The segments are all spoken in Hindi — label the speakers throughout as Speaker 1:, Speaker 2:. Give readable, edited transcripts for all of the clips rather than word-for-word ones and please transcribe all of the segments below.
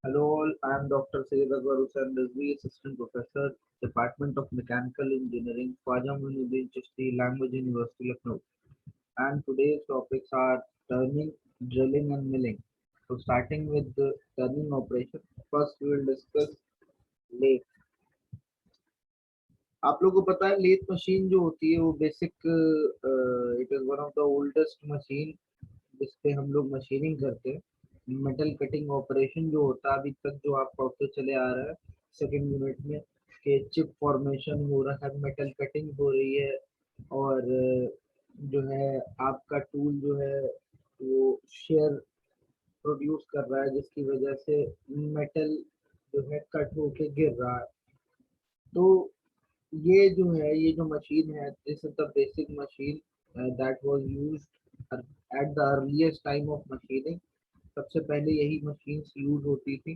Speaker 1: Hello all, I am Dr. Syed Akbar Hussain Rizvi, Assistant Professor, Department of Mechanical Engineering, Khwaja Muinuddin Chishti, Language University, Lucknow. And today's topics are turning, drilling and milling. So starting with the turning operation, first we will discuss lathe. आप लोगों को पता है लेथ मशीन जो होती है वो basic it is one of the oldest machine जिसपे हम लोग मशीनिंग करते हैं। मेटल कटिंग ऑपरेशन जो होता है अभी तक जो आप पढ़ते चले आ रहा है सेकेंड यूनिट में कि चिप फॉर्मेशन हो रहा है, मेटल कटिंग हो रही है और जो है आपका टूल जो है वो शेयर प्रोड्यूस कर रहा है जिसकी वजह से मेटल जो है कट होके गिर रहा है। तो ये जो है ये जो मशीन है this is the basic machine that was used at the earliest time of machining. सबसे पहले यही मशीन यूज होती थी,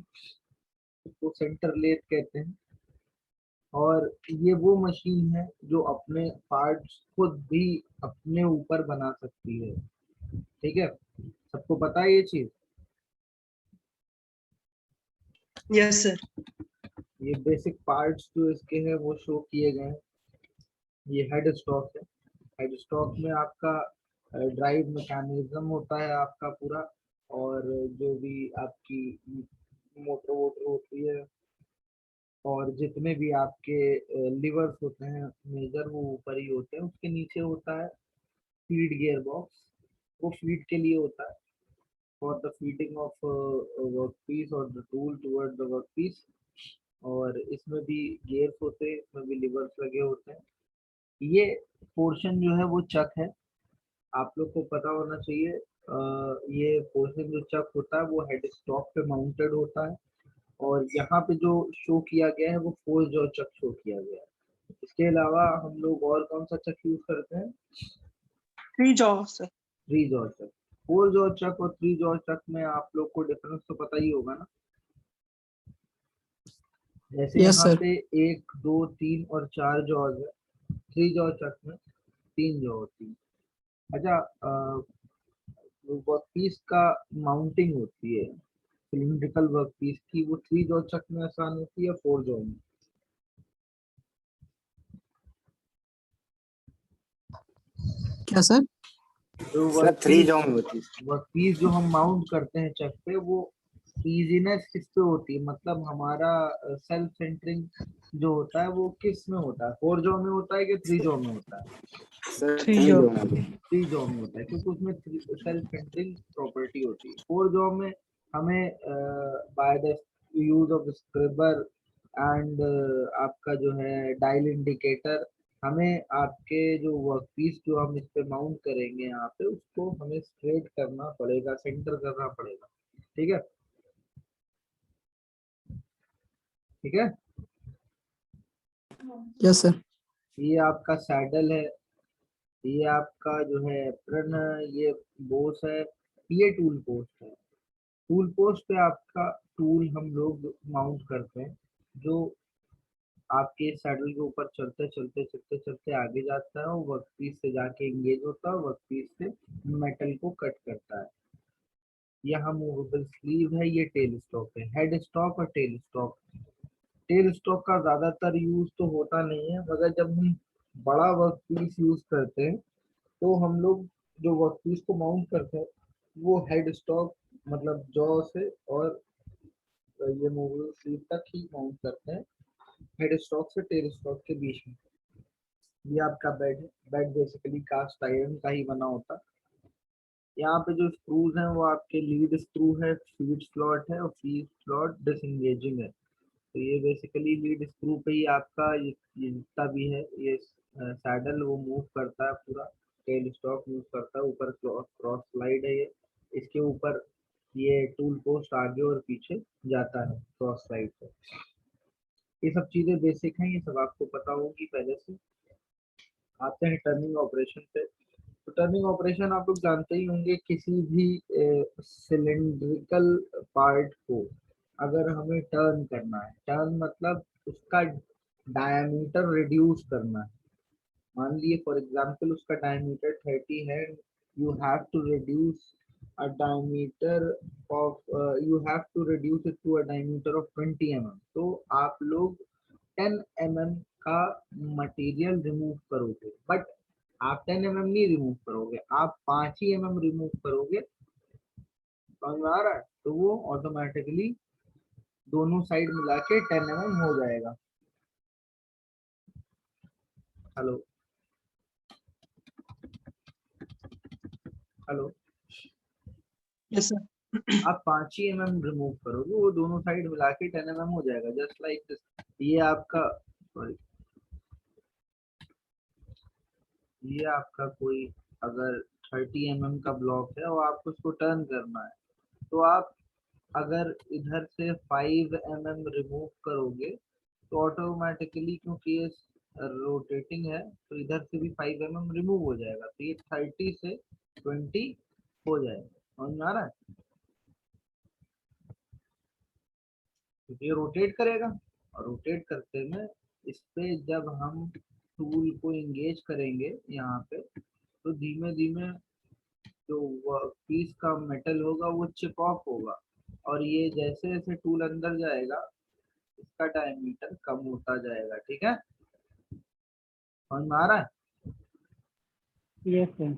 Speaker 1: उसको सेंटर लेथ कहते हैं। और ये वो मशीन है जो अपने पार्ट्स खुद भी अपने ऊपर बना सकती है। ठीक है, सबको पता है ये चीज।
Speaker 2: Yes sir.
Speaker 1: ये बेसिक पार्ट्स जो इसके हैं वो शो किए गए हैं। ये हेड स्टॉक है। हेड स्टॉक में आपका ड्राइव मैकेनिज्म होता है आपका पूरा, और जो भी आपकी मोटर वोटर होती है और जितने भी आपके लिवर्स होते हैं मेजर वो ऊपर ही होते हैं। उसके नीचे होता है फीड गियर बॉक्स, वो फीड के लिए होता है for the feeding of work piece और the tool toward the work piece. और इसमें भी गियर्स होते हैं, इसमें भी लिवर्स लगे होते हैं। ये पोर्शन जो है वो चक है, आप लोग को पता होना चाहिए। ये पोर्शन जो चक होता है वो हेड स्टॉक पे माउंटेड होता है और यहाँ पे जो शो किया गया है वो फोर जॉ चक शो किया गया है। इसके अलावा हम लोग और कौन सा चक यूज करते हैं?
Speaker 2: Three jaw sir.
Speaker 1: Three jaw chuck. Four jaw chuck और थ्री जॉ चक में आप लोग को डिफरेंस तो पता ही होगा ना। जैसे
Speaker 2: यस
Speaker 1: यहाँ
Speaker 2: सर।
Speaker 1: पे एक दो तीन और चार जॉज है, थ्री जॉ चक में तीन जॉ होती है। अच्छा, वर्क पीस का माउंटिंग होती है सिलिंड्रिकल वर्क पीस की, वो थ्री जॉ चक में आसान होती है फोर जॉ में?
Speaker 2: क्या सर?
Speaker 1: जो
Speaker 3: सर थ्री जॉ में होती है।
Speaker 1: वर्क पीस जो हम माउंट करते हैं चक पे वो इजीनेस किस पे होती है, मतलब हमारा सेल्फ सेंटरिंग जो होता है वो किस में होता है, फोर जॉ में होता है कि थ्री जॉ में होता है?
Speaker 3: Sir
Speaker 2: three
Speaker 3: three
Speaker 2: jaw.
Speaker 3: Jaw में।
Speaker 1: थ्री जॉ में होता है क्योंकि उसमें सेल्फ सेंटरिंग प्रॉपर्टी होती है। फोर जॉ में हमें by the use of scriber and आपका जो है डायल इंडिकेटर, हमें आपके जो वर्क पीस जो हम इस पे माउंट करेंगे यहाँ पे उसको हमें स्ट्रेट करना पड़ेगा, सेंटर करना पड़ेगा। ठीक है, ठीक है।
Speaker 2: Yes sir.
Speaker 1: ये आपका सैडल है, ये आपका जो है एप्रन है, ये बोस है, ये टूल पोस्ट है। टूल पोस्ट पे आपका टूल हम लोग माउंट करते हैं जो आपके सैडल के ऊपर चलते चलते चलते चलते आगे जाता है और वर्क पीस से जाके एंगेज होता है और वर्क पीस से मेटल को कट करता है। यहाँ मूवेबल स्लीव है, ये टेल स्टॉक है। हेड स्टॉक और टेल स्टॉक। टेल स्टॉक का ज्यादातर यूज तो होता नहीं है, मगर जब हम बड़ा वर्क पीस यूज करते हैं तो हम लोग जो वर्क पीस को माउंट करते हैं वो हेड स्टॉक मतलब जॉ से और ये मूवेबल स्लीव तक ही माउंट करते हैं, हेड स्टॉक से टेल स्टॉक के बीच में। ये आपका बेड है। बेड बेसिकली कास्ट आयरन का ही बना होता है। यहाँ पे जो स्क्रूज हैं वो आपके लीड स्क्रू है, फीड स्लॉट है और फीड स्लॉट डिसंगेजिंग है। तो ये बेसिकली लीड स्क्रू पे ही आपका ये जितना भी है ये सैडल वो मूव करता है पूरा। टेल स्टॉक मूव करता है, ऊपर क्रॉस स्लाइड है ये, इसके ऊपर ये टूल पोस्ट आगे और पीछे जाता है क्रॉस स्लाइड पे। ये सब चीजें बेसिक हैं, ये सब आपको पता होगी पहले से। आते हैं टर्निंग ऑपरेशन पे। तो टर्निंग ऑपरेशन आप लोग जानते ही होंगे, किसी भी सिलिंड्रिकल पार्ट को अगर हमें टर्न करना है, टर्न मतलब उसका डायमीटर रिड्यूस करना है। मान लिए फॉर एग्जांपल उसका डायमीटर 30 है, you have to reduce a diameter of you have to reduce it to a diameter of 20 mm. तो आप लोग 10 mm का मटेरियल रिमूव करोगे, बट आप 10 mm नहीं रिमूव करोगे, आप 5 ही mm रिमूव करोगे। समझ में आ रहा है? तो वो ऑटोमेटिकली दोनों साइड मिला के 10 mm हो जाएगा। Hello hello,
Speaker 2: Yes, sir.
Speaker 1: आप 5 ही mm रिमूव करोगे, वो दोनों साइड मिला के 10 mm हो जाएगा, जस्ट लाइक दिस। ये आपका सॉरी, ये आपका कोई अगर 30 mm का ब्लॉक है और आपको उसको टर्न करना है, तो आप अगर इधर से 5 mm रिमूव करोगे तो ऑटोमेटिकली, क्योंकि ये रोटेटिंग है, तो इधर से भी 5 mm रिमूव हो जाएगा, तो ये 30 से 20 हो जाएगा। समझ में आ रहा है? क्योंकि ये रोटेट करेगा, और रोटेट करते में इस पे जब हम टूल को इंगेज करेंगे यहाँ पे, तो धीमे धीमे जो पीस का मेटल होगा वो चिप ऑफ होगा, और ये जैसे जैसे टूल अंदर जाएगा इसका डायमीटर कम होता जाएगा। ठीक है, समझ में आ रहा है?
Speaker 2: Yes, sir.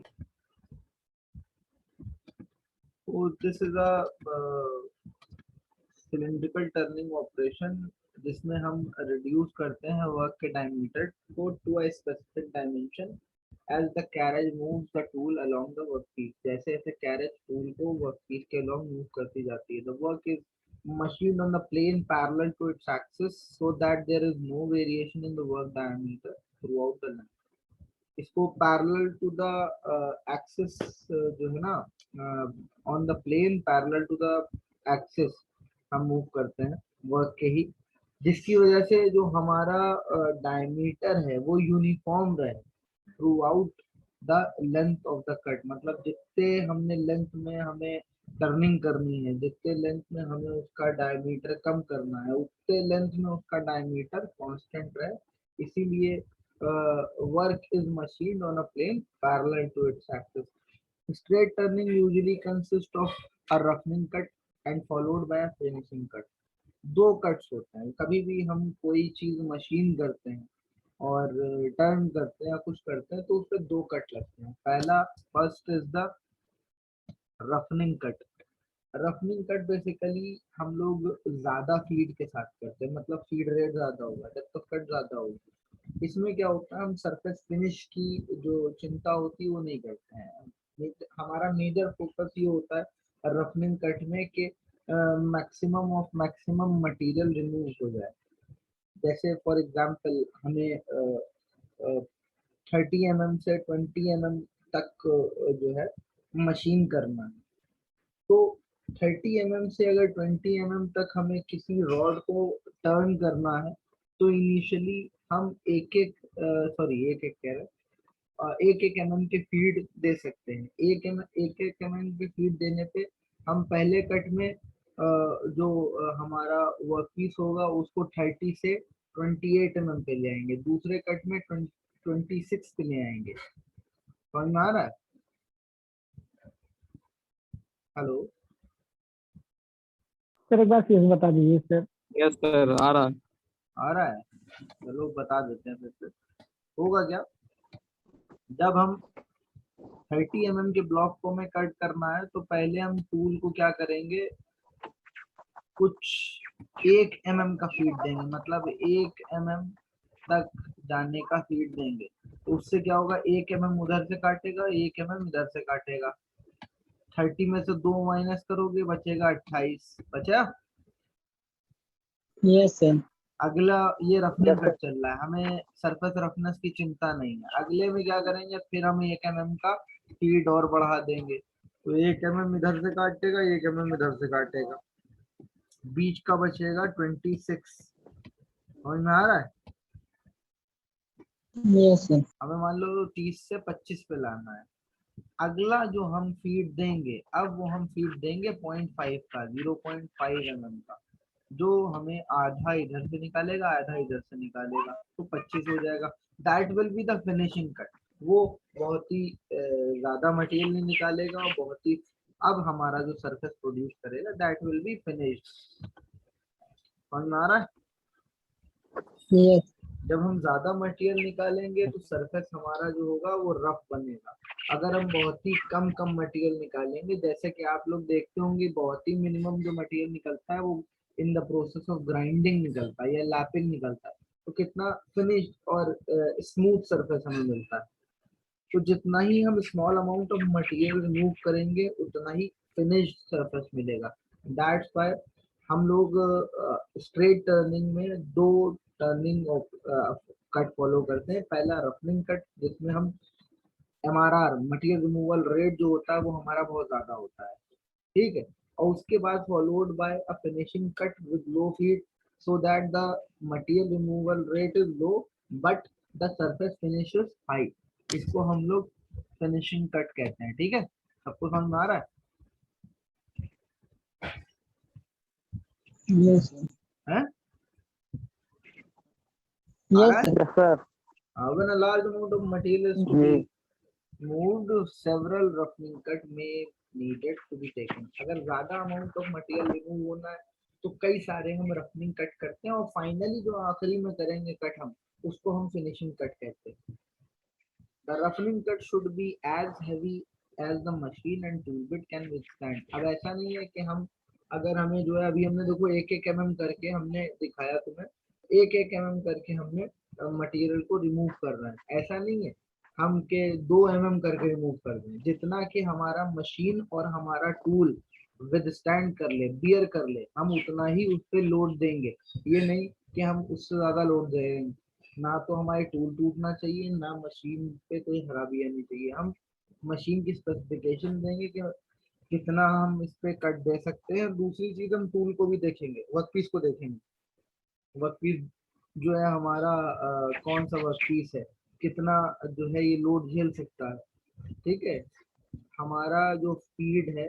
Speaker 1: तो this is a cylindrical turning operation, जिसमें हम रिड्यूस करते हैं वर्क के डायमीटर को to a specific dimension as the carriage moves the tool along the workpiece। जैसे जैसे carriage tool को workpiece के along move करती जाती है, the work is machined on the plane parallel to its axis so that there is no variation in the work diameter throughout the length। इसको parallel to the axis जो है ना, on the plane parallel to the axis हम मूव करते हैं वर्क के ही, जिसकी वजह से जो हमारा डायमीटर है वो यूनिफॉर्म रहे through out the length of the cut. मतलब जितने हमने लेंथ में हमें टर्निंग करनी है, जितने लेंथ में हमें उसका डायमीटर कम करना है, उतने लेंथ में उसका डायमीटर कांस्टेंट रहे। इसीलिए work is machined on a plane parallel to its axis. Straight turning usually consists of a roughening cut and followed by a finishing cut। दो कट्स होते हैं, कभी भी हम कोई चीज मशीन करते हैं और टर्न करते हैं या कुछ करते हैं तो उस पर दो कट लगते हैं। पहला first is the roughing cut. Roughing cut basically हम लोग ज्यादा फीड के साथ करते हैं, मतलब फीड रेट ज्यादा होगा, डेप्थ ऑफ कट ज्यादा होगी। इसमें क्या होता है, हम सरफेस फिनिश की जो चिंता होती है वो नहीं करते हैं। हमारा मेजर फोकस ये होता है रफनिंग कट में कि maximum of maximum material remove हो जाए। जैसे फॉर एग्जांपल हमें 30 mm से 20 mm तक जो है मशीन करना है, तो 30 mm से अगर 20 mm तक हमें किसी रॉड को टर्न करना है, तो इनिशियली हम एक एक कह रहे एक एक mm के फीड दे सकते हैं। एक एक mm के फीड देने पे हम पहले कट में जो हमारा वर्कपीस होगा उसको 30 से 28 mm पे ले आएंगे, दूसरे कट में 26 पे ले आएंगे। समझ में आ रहा है? हेलो
Speaker 2: सर एक बार फिर बता दीजिए सर।
Speaker 3: यस सर, आ रहा है।
Speaker 1: आ रहा है? चलो बता देते हैं फिर से। होगा क्या, जब हम 30 mm के ब्लॉक को हमें कट करना है तो पहले हम टूल को क्या करेंगे, कुछ 1 mm का फीड देंगे, मतलब 1 mm तक जाने का फीड देंगे। तो उससे क्या होगा, 1 mm उधर से काटेगा, 1 mm इधर से काटेगा। 30 में से 2 माइनस करोगे बचेगा 28, बचा।
Speaker 2: Yes sir.
Speaker 1: अगला ये रफनिंग कट चल रहा है, हमें सरफेस रफनेस की चिंता नहीं है। अगले में क्या करेंगे, फिर हम 1 mm का फीड और बढ़ा देंगे, तो 1 mm इधर से काटेगा, 1 mm इधर से काटेगा, बीच का बचेगा 26। समझ में आ रहा है?
Speaker 2: Yes sir.
Speaker 1: हमें मान लो 30 से 25 पे लाना है। अगला जो हम फीड देंगे, अब वो हम फीड देंगे 0.5 का, 0.5 mm का, जो हमें आधा इधर से निकालेगा आधा इधर से निकालेगा, तो 25 हो जाएगा। That will be the finishing cut. वो बहुत ही ज्यादा मटेरियल नहीं निकालेगा और बहुत ही अब हमारा जो सरफेस प्रोड्यूस करेगा दैट विल बी फिनिश्ड। समझ में आ रहा है?
Speaker 2: Yes.
Speaker 1: जब हम ज्यादा मटेरियल निकालेंगे तो सरफेस हमारा जो होगा वो रफ बनेगा। अगर हम बहुत ही कम मटेरियल निकालेंगे, जैसे कि आप लोग देखते होंगे बहुत ही मिनिमम जो मटेरियल निकलता है वो in the process of grinding निकलता है या लैपिंग निकलता है, तो कितना फिनिश्ड और स्मूथ सरफेस हमें मिलता है। तो जितना ही हम small amount of material remove करेंगे उतना ही फिनिश्ड सरफेस मिलेगा। दैट्स व्हाई हम लोग स्ट्रेट टर्निंग में दो टर्निंग कट फॉलो करते हैं। पहला रफनिंग कट, जिसमें हम MRR मटेरियल रिमूवल रेट जो होता है वो हमारा बहुत ज्यादा होता है, ठीक है। और उसके बाद followed by a finishing cut with low feed so that the material removal rate is low but the surface finishes high. इसको हम लोग फिनिशिंग कट कहते हैं, ठीक है। सबको समझ में आ रहा
Speaker 2: Yes.
Speaker 1: है?
Speaker 2: Yes.
Speaker 1: Alright.
Speaker 3: Yes, sir.
Speaker 1: When a large amount of material is to be moved, several roughing cut may needed to be taken. अगर ज्यादा अमाउंट ऑफ मटेरियल रिमूव होना है तो कई सारे हम रफनिंग कट करते हैं और फाइनली जो आखिरी में करेंगे कट हम, उसको हम फिनिशिंग कट कहते हैं। The roughing cut should be as heavy as the machine and tool bit can withstand. अब ऐसा नहीं है कि हम, अगर हमें जो है अभी हमने देखो 1-1 mm करके हमने दिखाया तुम्हें, 1-1 mm करके हमने मटेरियल को रिमूव कर रहे हैं, ऐसा नहीं है हम के 2 mm करके रिमूव कर दें। जितना कि हमारा मशीन और हमारा टूल विदस्टैंड कर ले, बियर कर ले, हम उतना ही उस पर लोड देंगे। ये नहीं कि हम उससे ज्यादा लोड देंगे। ना तो हमारे टूल टूटना चाहिए, ना मशीन पे कोई खराबी आनी चाहिए। हम मशीन की स्पेसिफिकेशन देंगे कि कितना हम इस पे कट दे सकते हैं। दूसरी चीज हम टूल को भी देखेंगे, वर्कपीस को देखेंगे। वर्कपीस जो है हमारा कौन सा वर्कपीस है, कितना जो है ये लोड झेल सकता है, ठीक है। हमारा जो फीड है,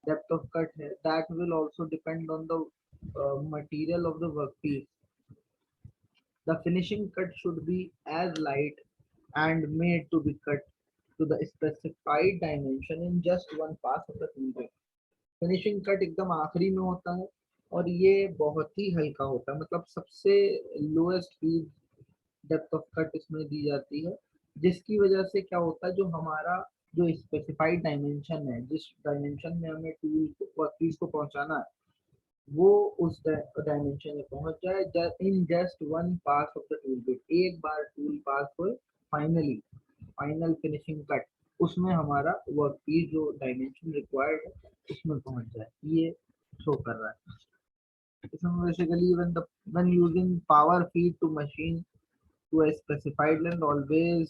Speaker 1: डेप्थ ऑफ कट है, that will also depend on the material of the workpiece. The finishing cut should be as light and made to be cut to the specified dimension in just one pass of the tool bit. Finishing cut एकदम आखिरी में होता है और ये बहुत ही हल्का होता है, मतलब सबसे lowest feed depth of cut इसमें दी जाती है, जिसकी वजह से क्या होता है, जो हमारा जो स्पेसिफाइड डायमेंशन है, जिस डायमेंशन में हमें टूल वर्कपीस को पहुंचाना है, वो उस डायमेंशन में पहुंच जाए in just one pass of the tool bit. एक बार टूल पास हो, फाइनली फाइनल फिनिशिंग कट, उसमें हमारा वर्क पीस जो डायमेंशन रिक्वायर्ड है उसमें पहुंच जाए, ये शो कर रहा है। इसमें basically when using power feed to machine to a specified length, always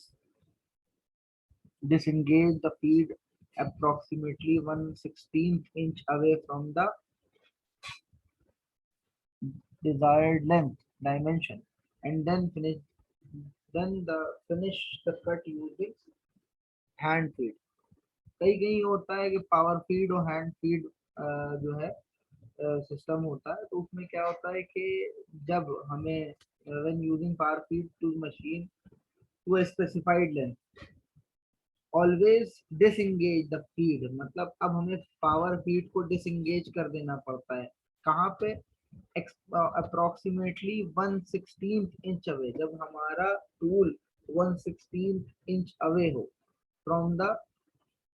Speaker 1: disengage the feed approximately 1/16 inch away from the desired length dimension and then finish the cut using hand feed। कई कहीं होता है कि पावर फीड और हैंड फीड जो है सिस्टम होता है, तो उसमें क्या होता है कि जब हमें when using power feed to machine to a specified length, always disengage the feed, मतलब अब हमें पावर फीड को डिसंगेज कर देना पड़ता है। कहाँ पे? अप्रोक्सीमेटली 1/16 इंच अवे, जब हमारा टूल 1/16 इंच अवे हो from the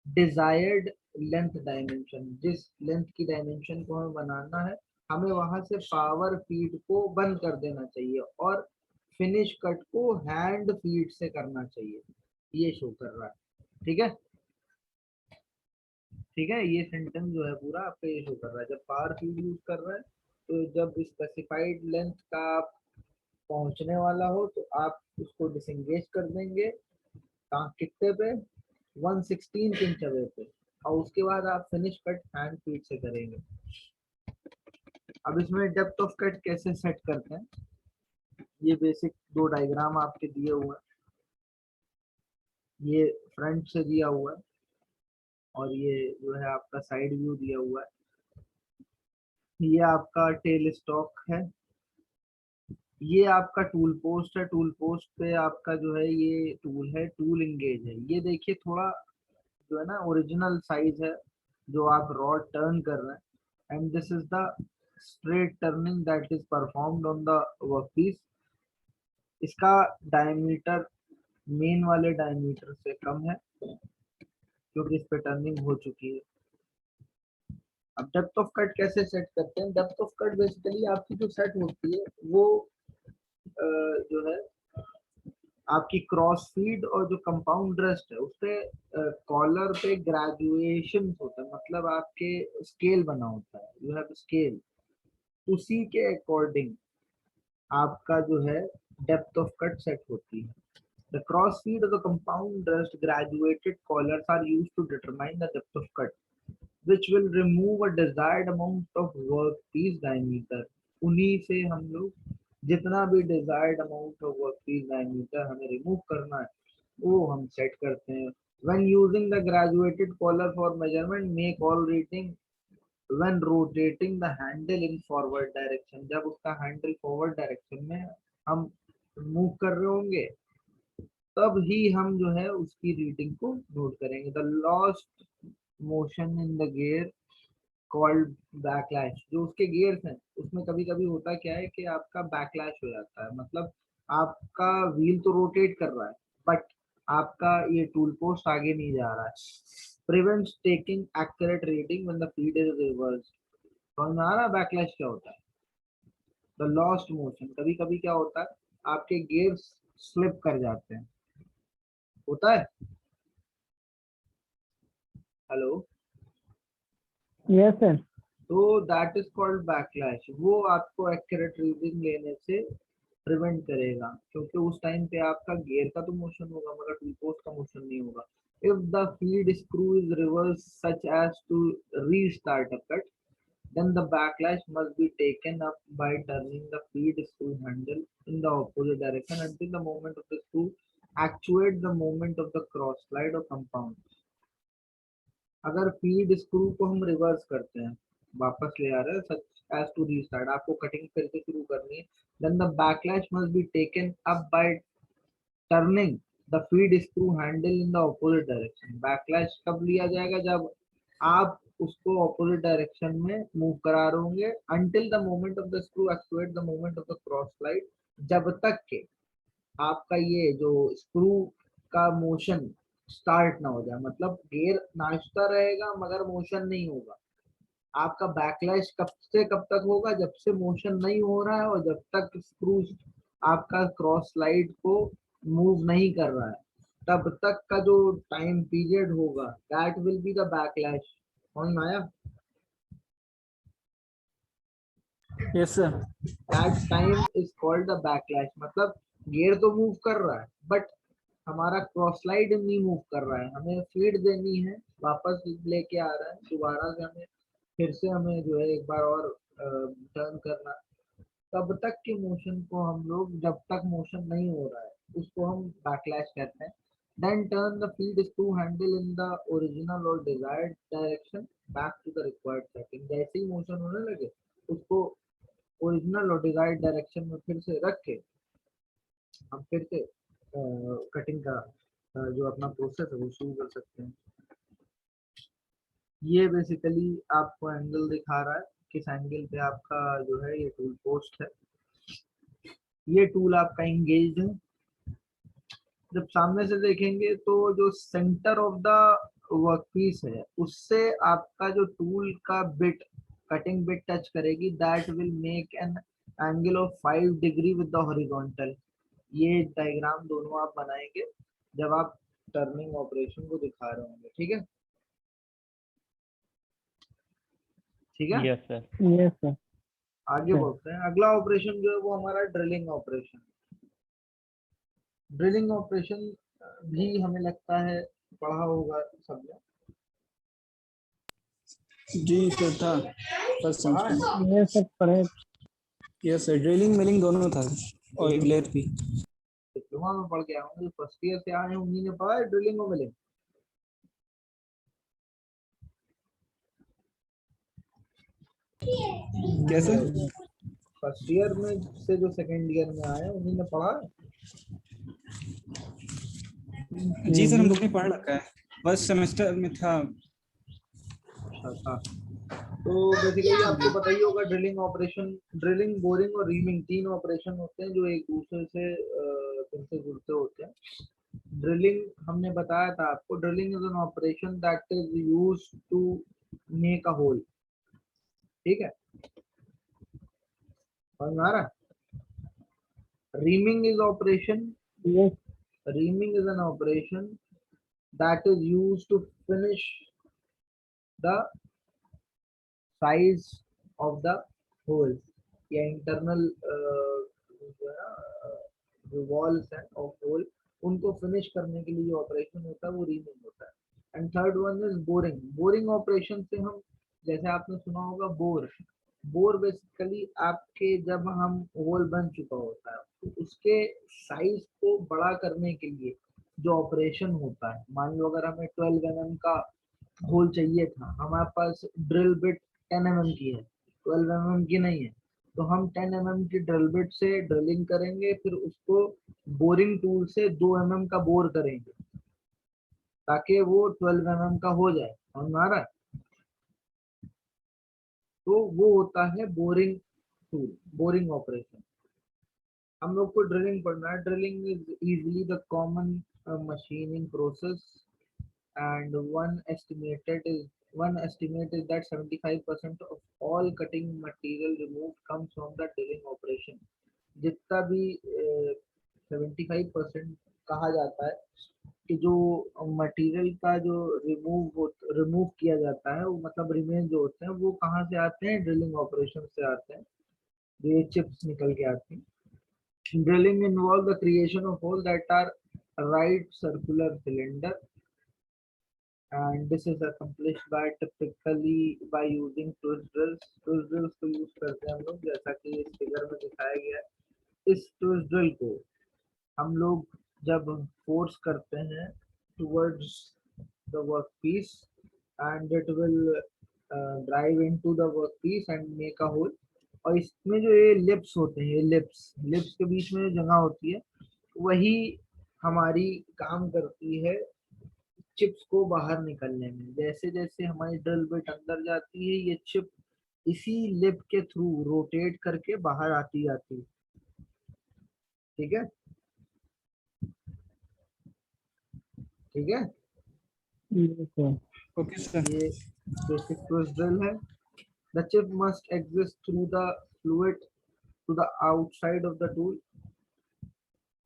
Speaker 1: desired length dimension, जिस लेंथ की डायमेंशन को हमें बनाना है, हमें वहां से पावर फीड को बंद कर देना चाहिए और फिनिश कट को हैंड फीड से करना चाहिए। ये शो कर रहा है, ठीक है। ठीक है, ये सेंटेंस जो है पूरा आपका ये शो कर रहा है। जब पावर फीड यूज कर रहा है तो जब स्पेसिफाइड लेंथ का आप पहुंचने वाला हो तो आप उसको डिसंगेज कर देंगे, कितने पे? 1/16 इंच अवे पे, और उसके बाद आप फिनिश कट हैंड फीड से करेंगे। अब इसमें डेप्थ ऑफ कट कैसे सेट करते हैं, ये बेसिक दो डायग्राम आपके दिए हुए हैं। ये फ्रंट से दिया हुआ है और ये जो है आपका साइड व्यू दिया हुआ है। ये आपका टेल स्टॉक है, ये आपका टूल पोस्ट है। टूल पोस्ट पे आपका जो है ये टूल है, टूल इंगेज है। ये देखिए थोड़ा जो है ना ओरिजिनल साइज है, जो आप रॉड टर्न कर रहे हैं, and this is the straight turning that is performed on the workpiece. इसका डायमीटर मेन वाले डायमीटर से कम है क्योंकि इस पे टर्निंग हो चुकी है। अब डेप्थ ऑफ कट कैसे सेट करते हैं? डेप्थ ऑफ कट बेसिकली आपकी जो सेट होती है वो जो है आपकी क्रॉस फीड और जो कंपाउंड रेस्ट है उसपे कॉलर पे ग्रेजुएशन होता है, मतलब आपके स्केल बना होता है, यू हैव स्केल, उसी के अकॉर्डिंग आपका जो है डेप्थ ऑफ कट सेट होती है। The cross feed of the compound rest graduated collars are used to determine the depth of cut, which will remove a desired amount of workpiece diameter. उन्हीं से हम लोग जितना भी desired amount of workpiece diameter हमें remove करना है वो हम set करते हैं। When using the graduated collar for measurement, make all reading when rotating the handle in forward direction. जब उसका handle forward direction में हम move कर रहे होंगे तब ही हम जो है उसकी रीडिंग को नोट करेंगे। The lost motion in the gear called backlash. जो उसके गियर्स हैं उसमें कभी कभी होता क्या है कि आपका बैकलैश हो जाता है, मतलब आपका व्हील तो रोटेट कर रहा है बट आपका ये टूल पोस्ट आगे नहीं जा रहा है। Prevents taking accurate reading when the feed is reverse. समझ में आ रहा है बैकलैश क्या होता है? द लॉस्ट मोशन, कभी कभी क्या होता है आपके गियर्स स्लिप कर जाते हैं, होता है। Hello,
Speaker 2: yes sir.
Speaker 1: तो दैट इज कॉल्ड बैकलैश। वो आपको एक्यूरेट रीडिंग लेने से प्रिवेंट करेगा क्योंकि उस टाइम पे आपका गियर का तो मोशन होगा मगर टूल पोस्ट का मोशन नहीं होगा। If the feed screw is reverse such as to restart a cut, then the backlash must be taken up by turning the feed screw handle in the opposite direction until the movement of the screw actuate the movement of the cross slide or compound। अगर फीड स्क्रू को हम रिवर्स करते हैं, वापस ले आ रहे हैं सच एज टू रीस्टार्ट, आपको कटिंग फिर से शुरू करनी है, then the backlash must be taken up by turning the feed screw handle in the opposite direction. Backlash कब लिया जाएगा? जब आप उसको ऑपोजिट डायरेक्शन में मूव करा रहे होंगे, until the moment of the screw actuate the moment of the cross slide, जब तक के आपका ये जो स्क्रू का मोशन स्टार्ट ना हो जाए, मतलब गियर नाचता रहेगा मगर मोशन नहीं होगा। आपका बैकलैश कब से कब तक होगा? जब से मोशन नहीं हो रहा है और जब तक स्क्रू आपका क्रॉस स्लाइड को मूव नहीं कर रहा है, तब तक का जो टाइम पीरियड होगा that will be the backlash. समझ में आया?
Speaker 2: Yes sir.
Speaker 1: That time is called the backlash. मतलब गियर तो मूव कर रहा है बट हमारा क्रॉस स्लाइड नहीं मूव कर रहा है, हमें फीड देनी है, वापस लेके आ रहा है, दोबारा से हमें फिर से हमें जो है एक बार और टर्न करना। तब तक के मोशन को हम लोग, जब तक मोशन नहीं हो रहा है उसको हम बैकलैश कहते हैं। Then turn the feed screw handle in the original और desired direction back to the required setting. जैसे ही मोशन होने लगे उसको ओरिजिनल और डिजायर्ड डायरेक्शन में फिर से रख के हम फिर से कटिंग का जो अपना प्रोसेस है वो शुरू कर सकते हैं। ये बेसिकली आपको एंगल दिखा रहा है किस एंगल पे आपका जो है ये टूल पोस्ट है। ये टूल आपका इंगेज है। जब सामने से देखेंगे तो जो सेंटर ऑफ द वर्कपीस है उससे आपका जो टूल का बिट, कटिंग बिट टच करेगी, that will make an angle of 5 degree with the horizontal. ये डायग्राम दोनों आप बनाएंगे जब आप टर्निंग ऑपरेशन को दिखा रहे होंगे। ठीक है, ठीक है।
Speaker 4: Yes sir.
Speaker 2: Yes sir.
Speaker 1: आगे बढ़ते हैं। अगला ऑपरेशन जो है वो हमारा ड्रिलिंग ऑपरेशन। ड्रिलिंग ऑपरेशन भी हमें लगता है पढ़ा होगा सबने।
Speaker 3: जी सर था फर्स्ट
Speaker 1: पढ़ा है?
Speaker 3: सेमेस्टर।
Speaker 2: यस सर पढ़े।
Speaker 3: यस सर, ड्रिलिंग मिलिंग दोनों था और एक लेथ भी।
Speaker 1: डिप्लोमा में पढ़ के आया हूँ, फर्स्ट ईयर से आए हैं, उन्हीं ने पढ़ा है ड्रिलिंग और मिलिंग।
Speaker 3: कैसे?
Speaker 1: फर्स्ट ईयर में से जो सेकंड ईयर में आए हैं उन्हीं ने पढ़ा है।
Speaker 3: जी सर, हम लोग ने पढ़ रखा है, फर्स्ट सेमेस्टर में था।
Speaker 1: अच्छा था। तो बेसिकली आपको पता ही होगा ड्रिलिंग ऑपरेशन, ड्रिलिंग, बोरिंग और रीमिंग 3 ऑपरेशन होते हैं जो एक दूसरे से तुमसे जुड़ते होते हैं। ड्रिलिंग हमने बताया था आपको, drilling is an operation that is used to make a hole. ठीक है, समझ में आ रहा है? Reaming is operation,
Speaker 2: Yes.
Speaker 1: Reaming is an operation that is used to finish the size of the hole या internal जो है ना जो walls है of hole, उनको फिनिश करने के लिए जो ऑपरेशन होता है वो रीमिंग होता है। And third one is boring. Boring operation से हम, जैसे आपने सुना होगा बोर, बोर बेसिकली आपके जब हम होल बन चुका होता है तो उसके साइज को बड़ा करने के लिए जो ऑपरेशन होता है, मान लो अगर हमें 12 mm का होल चाहिए था, हमारे पास ड्रिल बिट 10 mm की है, 12 mm की नहीं है, तो हम 10 mm की ड्रिल बिट से ड्रिलिंग करेंगे, फिर उसको बोरिंग टूल से 2 mm का बोर करेंगे ताकि वो 12 mm का हो जाए। समझ में आ रहा है? तो वो होता है बोरिंग टूल, बोरिंग ऑपरेशन। हम लोग को ड्रिलिंग पढ़ना है। Drilling is easily the common machining process and one estimate is that 75% of all cutting material removed comes from the drilling operation। जितना भी 75% कहा जाता है कि जो मटेरियल का जो रिमूव किया जाता है, वो मतलब रिमेन जो होते हैं वो कहाँ से आते हैं, ड्रिलिंग ऑपरेशन से आते हैं, जो ये चिप्स निकल के आती हैं। Drilling involve the creation of hole that are right circular cylinder and this is accomplished by typically by using twist drills। twist drills को यूज करते हैं हम लोग, जैसा कि इस फिगर में दिखाया गया है। इस ट्विस्ट ड्रिल को हम लोग जब फोर्स करते हैं towards the work piece and it will drive into the work piece and make a hole. और इसमें जो ये लिप्स होते हैं, ये लिप्स के बीच में जो जगह होती है, वही हमारी काम करती है चिप्स को बाहर निकलने में। जैसे जैसे हमारी ड्रिल बिट अंदर जाती है, ये चिप इसी लिप के थ्रू रोटेट करके बाहर आती जाती है। ठीक है, ठीक है।
Speaker 2: Yes, sir.
Speaker 3: Okay, sir.
Speaker 1: ये बेसिक ट्विस्ट ड्रिल है। The chip must exist through the fluid to the outside of the tool.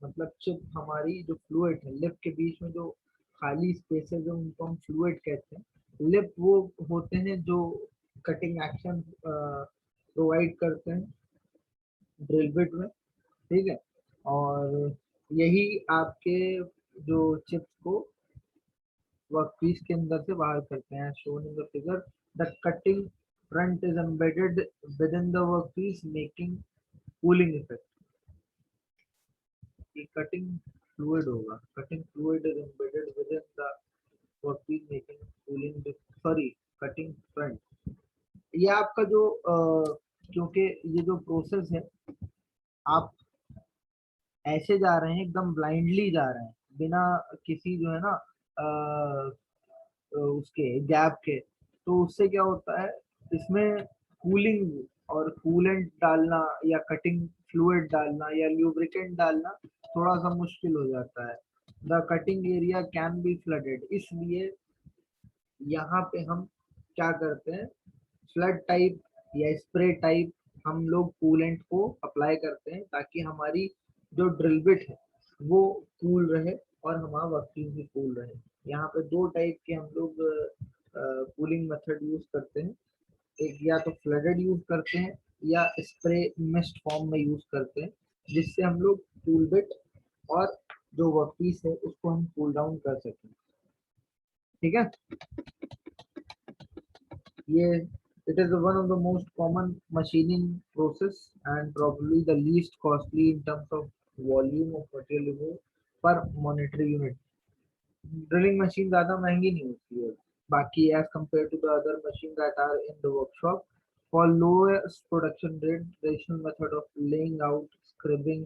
Speaker 1: मतलब चिप हमारी जो फ्लूइड है, लिप के बीच में जो खाली स्पेसेस है उनको हम फ्लूइड कहते हैं। लिप वो होते हैं जो कटिंग एक्शन प्रोवाइड करते हैं ड्रिल बिट में। ठीक है, और यही आपके जो चिप्स को वर्कपीस के अंदर से बाहर करते हैं। Shown in the figure, the cutting front is embedded with in the workpiece making cooling effect. ये कटिंग फ्लूइड होगा, cutting fluid is embedded with in the workpiece making cooling, sorry cutting front. ये आपका जो क्योंकि ये जो प्रोसेस है, आप ऐसे जा रहे हैं, एकदम ब्लाइंडली जा रहे हैं बिना किसी जो है ना उसके गैप के, तो उससे क्या होता है, इसमें कूलिंग और कूलेंट डालना या कटिंग फ्लूइड डालना या ल्यूब्रिकेंट डालना थोड़ा सा मुश्किल हो जाता है। The cutting area can be flooded, इसलिए यहाँ पे हम क्या करते हैं, फ्लड टाइप या स्प्रे टाइप हम लोग कूलेंट को अप्लाई करते हैं ताकि हमारी जो ड्रिल बिट है वो कूल रहे और हमारा वर्कपीस भी कूल रहे। यहाँ पे दो टाइप के हम लोग कूलिंग मेथड यूज करते हैं। एक या तो फ्लडेड यूज करते हैं या स्प्रे मिस्ट फॉर्म में यूज करते हैं, जिससे हम लोग कूल बिट और जो वर्कपीस है उसको हम कूल डाउन कर सकें। ठीक है, ये it is one of the most common machining process and probably the least costly in terms of volume of material removed per monetary unit। Drilling machine ज्यादा महंगी नहीं होती है बाकी as compared to the other machines that are in the workshop। For lowest production rate, traditional method of laying out, scribbing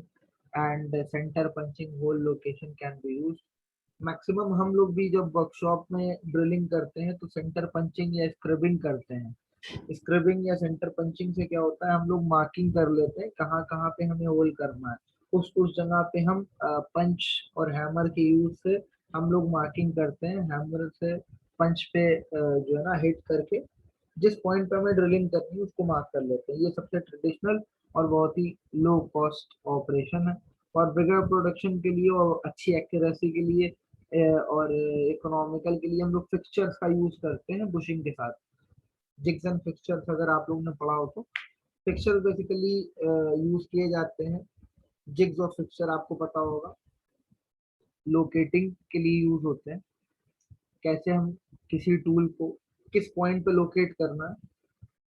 Speaker 1: and center punching hole location can be used। Maximum हम लोग भी जब वर्कशॉप में ड्रिलिंग करते हैं तो सेंटर पंचिंग या स्क्रबिंग करते हैं। स्क्रबिंग या सेंटर पंचिंग से क्या होता है, हम लोग मार्किंग कर लेते हैं कहाँ कहाँ पे हमें होल करना है। उस जगह पे हम पंच और हैमर के यूज से हम लोग मार्किंग करते हैं। हैमर से पंच पे जो है ना हिट करके जिस पॉइंट पे हमें ड्रिलिंग करनी है उसको मार्क कर लेते हैं। ये सबसे ट्रेडिशनल और बहुत ही लो कॉस्ट ऑपरेशन है। और बिगर प्रोडक्शन के लिए और अच्छी एक्यूरेसी के लिए और इकोनॉमिकल के लिए हम लोग फिक्सचर्स का यूज करते हैं बुशिंग के साथ। जिग्स एंड फिक्सचर्स अगर आप लोगों ने पढ़ा हो तो फिक्सचर बेसिकली यूज किए जाते हैं। जिग्स और फिक्सचर आपको पता होगा लोकेटिंग के लिए यूज होते हैं। कैसे हम किसी टूल को किस पॉइंट पे लोकेट करना है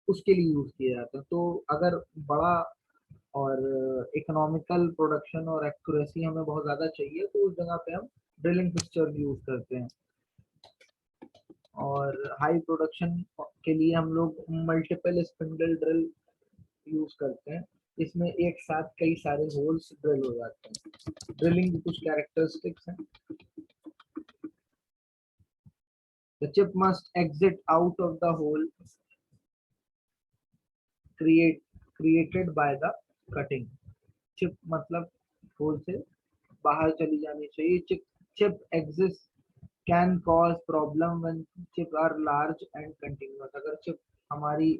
Speaker 1: उसके लिए यूज किया जाता है। तो अगर बड़ा और इकोनॉमिकल प्रोडक्शन और एक्यूरेसी हमें बहुत ज़्यादा चाहिए तो उस जगह पे हम ड्रिलिंग फिक्सचर यूज करते हैं। और हाई प्रोडक्शन के लिए हम लोग मल्टीपल स्पिंडल ड्रिल यूज करते हैं। इसमें एक साथ कई सारे होल्स ड्रिल हो जाते हैं। ड्रिलिंग की कुछ कैरेक्टरिस्टिक्स हैं। The chip must exit out of the hole created by the cutting. Chip मतलब होल से बाहर चली जानी चाहिए। Chip exist can cause problem when chip are large and continuous. अगर चिप हमारी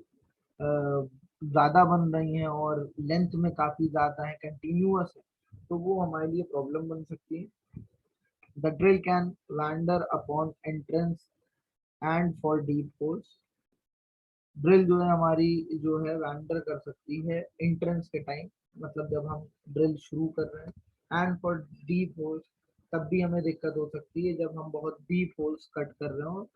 Speaker 1: ज्यादा बन रही हैं और लेंथ में काफी ज्यादा है, कंटिन्यूअस है, तो वो हमारे लिए प्रॉब्लम बन सकती है। The drill can lander upon entrance and for deep holes. Drill जो है हमारी जो है वैंडर कर सकती है एंट्रेंस के टाइम, मतलब जब हम ड्रिल शुरू कर रहे हैं। एंड फॉर डीप होल्स तब भी हमें दिक्कत हो सकती है जब हम बहुत डीप होल्स कट कर रहे हो।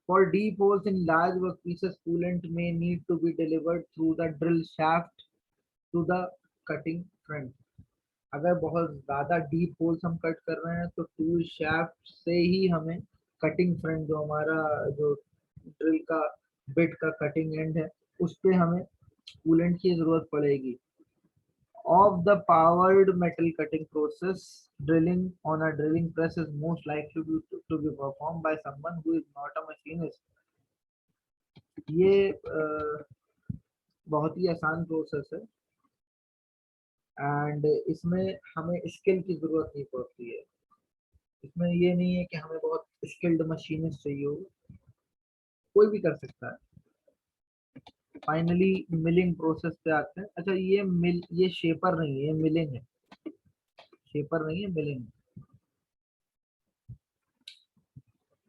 Speaker 1: For deep holes in large work pieces coolant may need to be delivered through the drill shaft to the cutting front. अगर बहुत ज्यादा डीप होल्स हम कट कर रहे हैं तो टूल शाफ्ट से ही हमें कटिंग फ्रंट जो हमारा जो ड्रिल का बिट का कटिंग एंड है उस पे हमें कूलेंट की जरूरत पड़ेगी। Of the powered metal cutting process, drilling on a drilling press is most likely to be performed by someone who is not a machinist. ये बहुत ही आसान प्रोसेस है एंड इसमें हमें स्किल की जरूरत नहीं पड़ती है। इसमें ये नहीं है कि हमें बहुत स्किल्ड मशीनिस्ट चाहिए हो, कोई भी कर सकता है। फाइनली मिलिंग प्रोसेस पे आते हैं। अच्छा ये शेपर नहीं है, ये मिलिंग है। शेपर नहीं है, मिलिंग।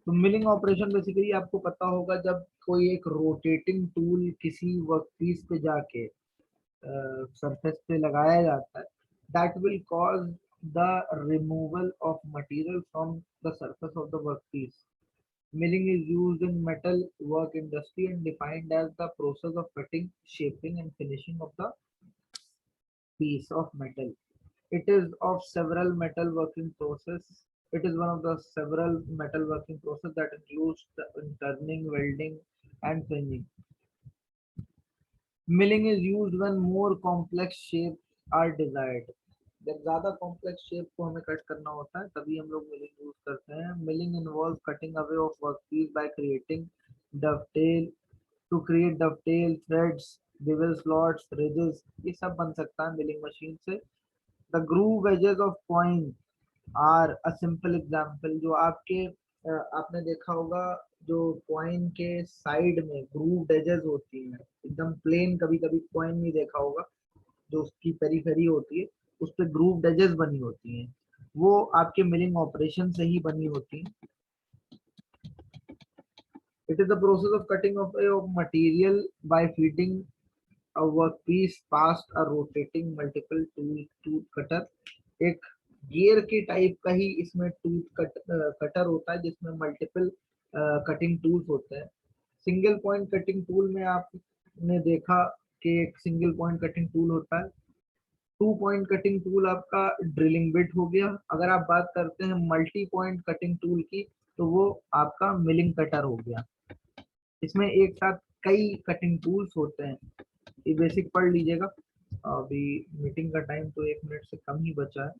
Speaker 1: तो मिलिंग ऑपरेशन बेसिकली आपको पता होगा जब कोई एक रोटेटिंग टूल किसी वर्कपीस पे जाके सरफेस पे लगाया जाता है, that will cause the removal of material from the surface of the workpiece. Milling is used in metal work industry and defined as the process of cutting, shaping, and finishing of the piece of metal. It is of several metal working process. It is one of the several metal working process that includes turning, welding, and fringing. Milling is used when more complex shapes are desired. जब ज्यादा कॉम्प्लेक्स शेप को हमें कट करना होता है तभी हम लोग मिलिंग यूज करते हैं। Milling involve cutting away of workpiece by creating dovetail to create dovetail threads bevel slots ridges, ये सब बन सकता है मिलिंग मशीन से। The groove edges of coin are a simple example. जो आपके आपने देखा होगा जो कॉइन के साइड में ग्रूव एजेस होती हैं, एकदम प्लेन कभी कभी कॉइन नहीं देखा होगा, जो उसकी पेरीफेरी होती है उस पे ग्रूव एजेस बनी होती हैं, वो आपके मिलिंग ऑपरेशन से ही बनी होती हैं। It is the process of cutting of material by feeding a workpiece past a rotating multiple tooth cutter। एक गियर के टाइप का ही इसमें कटर होता है जिसमें मल्टीपल कटिंग टूल्स होते हैं। सिंगल पॉइंट कटिंग टूल में आपने देखा कि एक सिंगल पॉइंट कटिंग टूल होता है। टू पॉइंट कटिंग टूल आपका ड्रिलिंग बिट हो गया। अगर आप बात करते हैं मल्टी पॉइंट कटिंग टूल की तो वो आपका मिलिंग कटर हो गया। इसमें एक साथ कई कटिंग टूल्स होते हैं। ये बेसिक पढ़ लीजिएगा। अभी मीटिंग का टाइम तो 1 मिनट से कम ही बचा है।